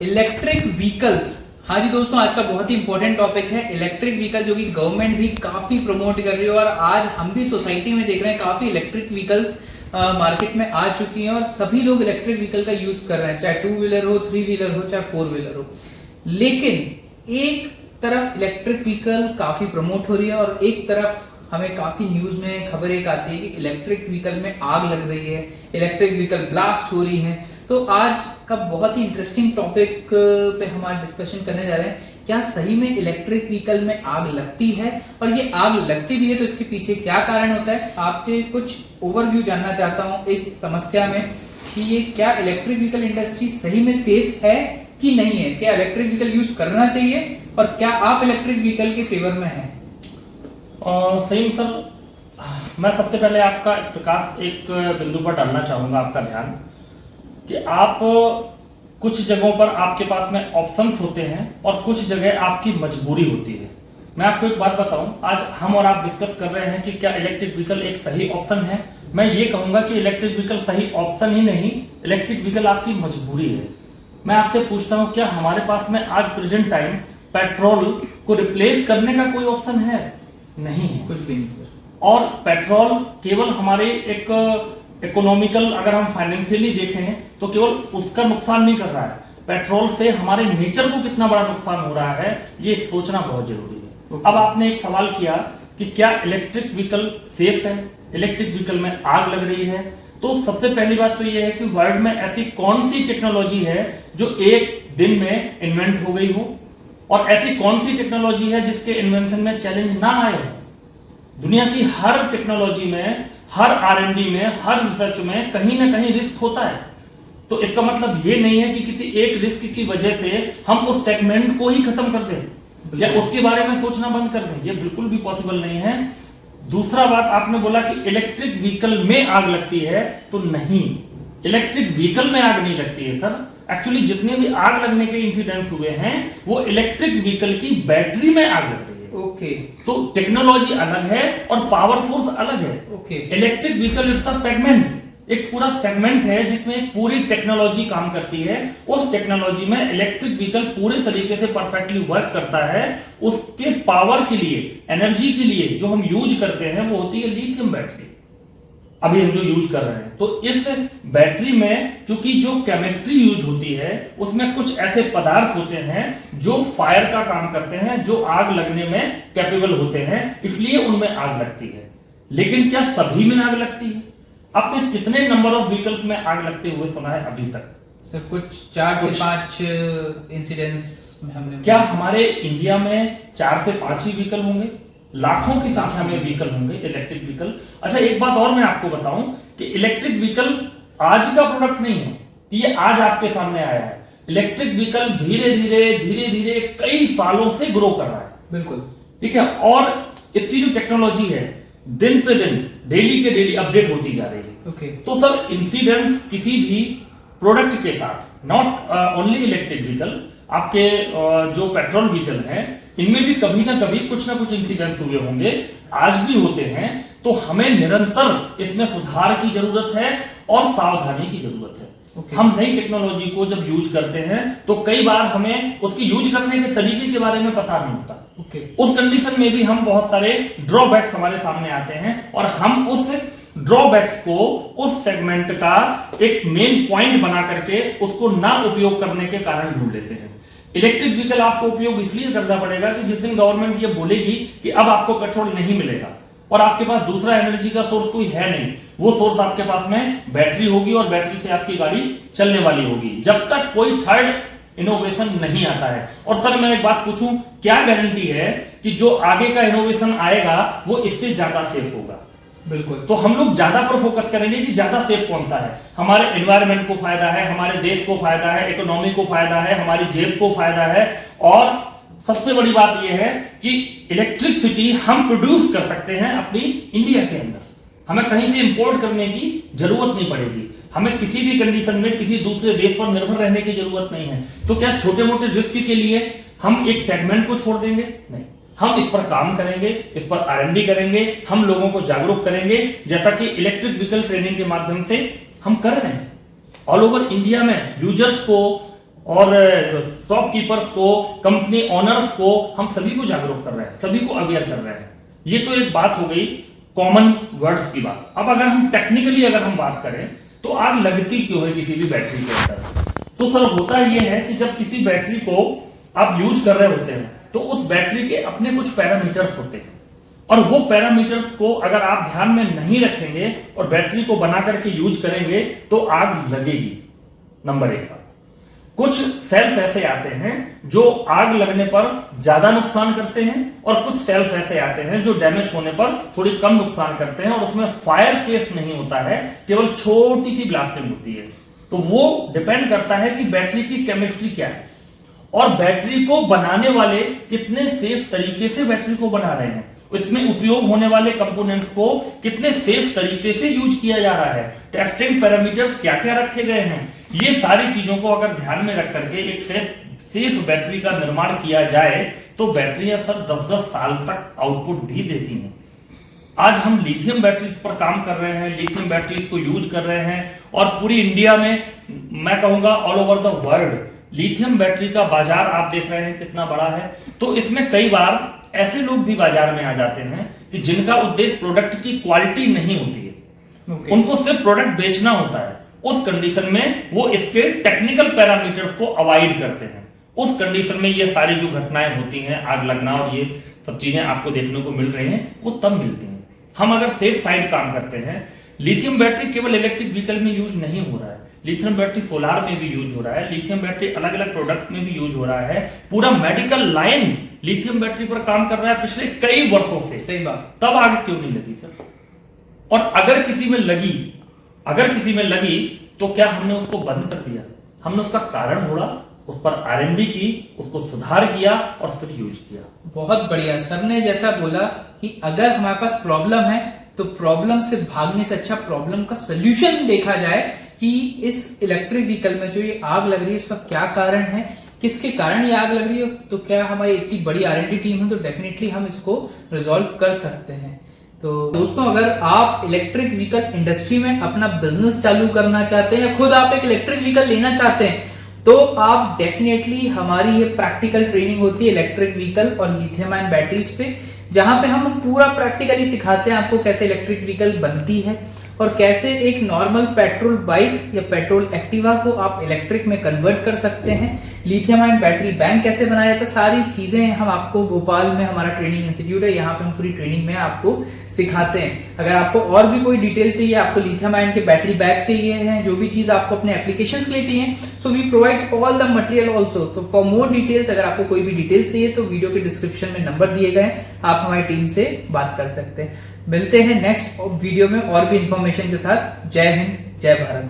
Electric vehicles. हाँ जी दोस्तों, आज का बहुत ही इंपॉर्टेंट टॉपिक है इलेक्ट्रिक व्हीकल, जो कि गवर्नमेंट भी काफी प्रमोट कर रही है और आज हम भी सोसाइटी में देख रहे हैं काफी इलेक्ट्रिक व्हीकल्स मार्केट में आ चुकी हैं और सभी लोग इलेक्ट्रिक व्हीकल का यूज कर रहे हैं, चाहे 2 व्हीलर हो, 3 व्हीलर हो, चाहे 4 व्हीलर हो। लेकिन एक तरफ इलेक्ट्रिक व्हीकल काफी प्रमोट हो रही है और एक तरफ हमें काफी न्यूज में खबर एक आती है कि इलेक्ट्रिक व्हीकल में आग लग रही है, इलेक्ट्रिक व्हीकल ब्लास्ट हो रही है। तो आज का बहुत ही इंटरेस्टिंग टॉपिक पे हम आज डिस्कशन करने जा रहे हैं, क्या सही में इलेक्ट्रिक व्हीकल में आग लगती है, और ये आग लगती भी है तो इसके पीछे क्या कारण होता है। आपके कुछ ओवरव्यू जानना चाहता हूँ इस समस्या में कि ये क्या इलेक्ट्रिक व्हीकल इंडस्ट्री सही में सेफ है कि नहीं है, क्या इलेक्ट्रिक व्हीकल यूज करना चाहिए और क्या आप इलेक्ट्रिक व्हीकल के फेवर में हैं। सही सर, मैं सबसे पहले आपका प्रकाश एक बिंदु पर डालना चाहूंगा आपका ध्यान कि आप कुछ जगहों पर आपके पास में ऑप्शंस होते हैं और कुछ जगह आपकी मजबूरी होती है। मैं आपको एक बात बताऊं, आज हम और आप डिस्कस कर रहे हैं कि क्या इलेक्ट्रिक व्हीकल एक सही ऑप्शन है। मैं ये कहूंगा कि इलेक्ट्रिक व्हीकल सही ऑप्शन ही नहीं, इलेक्ट्रिक व्हीकल आपकी मजबूरी है। मैं आपसे पूछता हूं, क्या हमारे पास में आज प्रेजेंट टाइम पेट्रोल को रिप्लेस करने का कोई ऑप्शन है? नहीं है, कुछ भी नहीं सर। और पेट्रोल केवल हमारे एक इकोनॉमिकल, अगर हम फाइनेंशियली देखें तो केवल उसका नुकसान नहीं कर रहा है, पेट्रोल से हमारे नेचर को कितना बड़ा नुकसान हो रहा है ये सोचना बहुत जरूरी है। अब आपने एक सवाल किया कि क्या इलेक्ट्रिक व्हीकल सेफ है, इलेक्ट्रिक व्हीकल में आग लग रही है। तो सबसे पहली बात तो यह है कि वर्ल्ड में ऐसी कौन सी टेक्नोलॉजी है जो एक दिन में इन्वेंट हो गई हो, और ऐसी कौन सी टेक्नोलॉजी है जिसके इन्वेंशन में चैलेंज ना आए। दुनिया की हर टेक्नोलॉजी में, हर R&D में, हर रिसर्च में कहीं ना कहीं रिस्क होता है। तो इसका मतलब ये नहीं है कि किसी एक रिस्क की वजह से हम उस सेगमेंट को ही खत्म कर दें या उसके बारे में सोचना बंद कर दें, ये बिल्कुल भी पॉसिबल नहीं है। दूसरा बात, आपने बोला कि इलेक्ट्रिक व्हीकल में आग लगती है, तो नहीं, इलेक्ट्रिक व्हीकल में आग नहीं लगती है सर। एक्चुअली जितने भी आग लगने के इंसिडेंट्स हुए हैं वो इलेक्ट्रिक व्हीकल की बैटरी में आग लग रही है। ओके, तो टेक्नोलॉजी अलग है और पावर सोर्स अलग है। Okay, electric vehicle it's a segment, एक पूरा सेगमेंट है जिसमें पूरी टेक्नोलॉजी काम करती है। उस टेक्नोलॉजी में इलेक्ट्रिक व्हीकल पूरे तरीके से परफेक्टली वर्क करता है। उसके पावर के लिए, एनर्जी के लिए जो हम यूज करते हैं वो होती है लिथियम बैटरी, अभी हम जो यूज कर रहे हैं। तो इस बैटरी में चूंकि जो केमिस्ट्री यूज होती है उसमें कुछ ऐसे पदार्थ होते हैं जो फायर का काम करते हैं, जो आग लगने में कैपेबल होते हैं, इसलिए उनमें आग लगती है। लेकिन क्या सभी में आग लगती है? आपने कितने नंबर ऑफ व्हीकल्स में आग लगते हुए सुना है अभी तक? सर कुछ 4 से 5 इंसिडेंट्स में हमने। क्या हमारे इंडिया में 4 से 5 ही व्हीकल होंगे? लाखों की संख्या में व्हीकल होंगे इलेक्ट्रिक व्हीकल। अच्छा, एक बात और मैं आपको बताऊं कि इलेक्ट्रिक व्हीकल आज का प्रोडक्ट नहीं है कि ये आज आपके सामने आया है। इलेक्ट्रिक व्हीकल धीरे धीरे कई सालों से ग्रो कर रहा है। बिल्कुल ठीक है, और इसकी जो टेक्नोलॉजी है दिन पे दिन, डेली के डेली अपडेट होती जा रही है। ओके, तो सर इंसिडेंट्स किसी भी प्रोडक्ट के साथ, नॉट ओनली इलेक्ट्रिक व्हीकल, आपके जो पेट्रोल व्हीकल हैं इनमें भी कभी ना कभी कुछ ना कुछ इंसिडेंट्स हुए होंगे, आज भी होते हैं। तो हमें निरंतर इसमें सुधार की जरूरत है और सावधानी की जरूरत है। Okay. हम नई टेक्नोलॉजी को जब यूज करते हैं तो कई बार हमें उसकी यूज करने के तरीके के बारे में पता नहीं होता। okay. उस कंडीशन में भी हम बहुत सारे ड्रॉबैक्स हमारे सामने आते हैं और हम उस ड्रॉबैक्स को उस सेगमेंट का एक मेन पॉइंट बना करके उसको ना उपयोग करने के कारण ढूंढ लेते हैं। इलेक्ट्रिक व्हीकल आपको उपयोग इसलिए करना पड़ेगा कि जिस दिन गवर्नमेंट ये बोलेगी कि अब आपको पेट्रोल नहीं मिलेगा और आपके पास दूसरा एनर्जी का सोर्स कोई है नहीं, वो सोर्स आपके पास में बैटरी होगी और बैटरी से आपकी गाड़ी चलने वाली होगी, जब तक कोई थर्ड इनोवेशन नहीं आता है। और सर मैं एक बात पूछूं, क्या गारंटी है कि जो आगे का इनोवेशन आएगा वो इससे ज्यादा सेफ होगा? बिल्कुल। तो हम लोग ज्यादा पर फोकस करेंगे कि ज्यादा सेफ कौन सा है, हमारे एनवायरनमेंट को फायदा है, हमारे देश को फायदा है, इकोनॉमी को फायदा है, हमारी जेब को फायदा है। और सबसे बड़ी बात यह है कि इलेक्ट्रिसिटी हम प्रोड्यूस कर सकते हैं अपनी इंडिया के अंदर, हमें कहीं से इंपोर्ट करने की जरूरत नहीं पड़ेगी, हमें किसी भी कंडीशन में किसी दूसरे देश पर निर्भर रहने की जरूरत नहीं है। तो क्या छोटे मोटे रिस्क के लिए हम एक सेगमेंट को छोड़ देंगे? नहीं, हम इस पर काम करेंगे, इस पर R&D करेंगे, हम लोगों को जागरूक करेंगे, जैसा कि इलेक्ट्रिक व्हीकल ट्रेनिंग के माध्यम से हम कर रहे हैं। ऑल ओवर इंडिया में यूजर्स को और शॉपकीपर्स को, कंपनी ओनर्स को, हम सभी को जागरूक कर रहे हैं, सभी को अवेयर कर रहे हैं। ये तो एक बात हो गई कॉमन वर्ड्स की बात। अब अगर हम टेक्निकली अगर हम बात करें तो आग लगती क्यों है किसी भी बैटरी के अंदर? तो सर होता यह है कि जब किसी बैटरी को आप यूज कर रहे होते हैं तो उस बैटरी के अपने कुछ पैरामीटर्स होते हैं, और वो पैरामीटर्स को अगर आप ध्यान में नहीं रखेंगे और बैटरी को बना करके यूज करेंगे तो आग लगेगी। नंबर 1 बात। कुछ सेल्स ऐसे आते हैं जो आग लगने पर ज्यादा नुकसान करते हैं, और कुछ सेल्स ऐसे आते हैं जो डैमेज होने पर थोड़ी कम नुकसान करते हैं, और उसमें फायर केस नहीं होता है, केवल छोटी सी ब्लास्टिंग होती है। तो वो डिपेंड करता है कि बैटरी की केमिस्ट्री क्या है और बैटरी को बनाने वाले कितने सेफ तरीके से बैटरी को बना रहे हैं, इसमें उपयोग होने वाले कंपोनेंट्स को कितने सेफ तरीके से यूज किया जा रहा है, टेस्टिंग पैरामीटर्स क्या क्या रखे गए हैं। ये सारी चीजों को अगर ध्यान में रख करके एक सेफ बैटरी का निर्माण किया जाए तो बैटरियां सर 10-10 साल तक आउटपुट भी देती हैं। आज हम लिथियम बैटरीज पर काम कर रहे हैं, लिथियम बैटरीज को यूज कर रहे हैं, और पूरी इंडिया में, मैं कहूंगा all over the world, lithium battery का बाजार आप देख रहे हैं कितना बड़ा है। तो इसमें कई बार ऐसे लोग भी बाजार में आ जाते हैं कि जिनका उद्देश्य प्रोडक्ट की क्वालिटी नहीं होती है, उनको सिर्फ प्रोडक्ट बेचना होता है। उस कंडीशन में वो इसके टेक्निकल पैरामीटर्स को अवॉइड करते हैं। उस कंडीशन में ये सारी जो घटनाएं होती हैं, आग लगना और ये सब चीजें आपको देखने को मिल रही हैं, वो तब मिलती हैं। हम अगर सेफ साइड काम करते हैं, लिथियम बैटरी केवल इलेक्ट्रिक व्हीकल में यूज नहीं हो रहा है, लिथियम बैटरी सोलार में भी यूज हो रहा है, लिथियम बैटरी अलग अलग प्रोडक्ट्स में भी यूज हो रहा है। पूरा मेडिकल लाइन लिथियम बैटरी पर काम कर रहा है पिछले कई वर्षों से। सही बात। तब आग क्यों नहीं लगी सर? और अगर किसी में लगी तो क्या हमने उसको बंद कर दिया? हमने उसका कारण ढूंढा, उस पर R&D की, उसको सुधार किया और फिर यूज किया। बहुत बढ़िया। सर ने जैसा बोला कि अगर हमारे पास प्रॉब्लम है तो प्रॉब्लम से भागने से अच्छा प्रॉब्लम का सोल्यूशन देखा जाए कि इस इलेक्ट्रिक व्हीकल में जो ये आग लग रही है उसका क्या कारण है, किसके कारण ये आग लग रही है। तो क्या हमारी इतनी बड़ी R&D टीम है तो डेफिनेटली हम इसको रिजॉल्व कर सकते हैं। तो दोस्तों, अगर आप इलेक्ट्रिक व्हीकल इंडस्ट्री में अपना बिजनेस चालू करना चाहते हैं या खुद आप एक इलेक्ट्रिक व्हीकल लेना चाहते हैं तो आप डेफिनेटली, हमारी ये प्रैक्टिकल ट्रेनिंग होती है इलेक्ट्रिक व्हीकल और लिथियम आयन बैटरीज पे, जहां पे हम पूरा प्रैक्टिकली सिखाते हैं आपको कैसे इलेक्ट्रिक व्हीकल बनती है और कैसे एक नॉर्मल पेट्रोल बाइक या पेट्रोल एक्टिवा को आप इलेक्ट्रिक में कन्वर्ट कर सकते हैं, लिथियम आयन बैटरी बैंक कैसे बनाया जाता है। सारी चीजें हम आपको, भोपाल में हमारा ट्रेनिंग इंस्टीट्यूट है, यहाँ पे हम पूरी ट्रेनिंग में आपको सिखाते हैं। अगर आपको और भी कोई डिटेल चाहिए, आपको लिथियम आयन के बैटरी बैग चाहिए हैं, जो भी चीज आपको अपने एप्लीकेशंस के लिए चाहिए, so we provides all the material also. So for more details, अगर आपको कोई भी डिटेल्स चाहिए तो वीडियो के डिस्क्रिप्शन में नंबर दिए गए, आप हमारी टीम से बात कर सकते हैं। मिलते हैं नेक्स्ट वीडियो में और भी इंफॉर्मेशन के साथ। जय हिंद, जय भारत।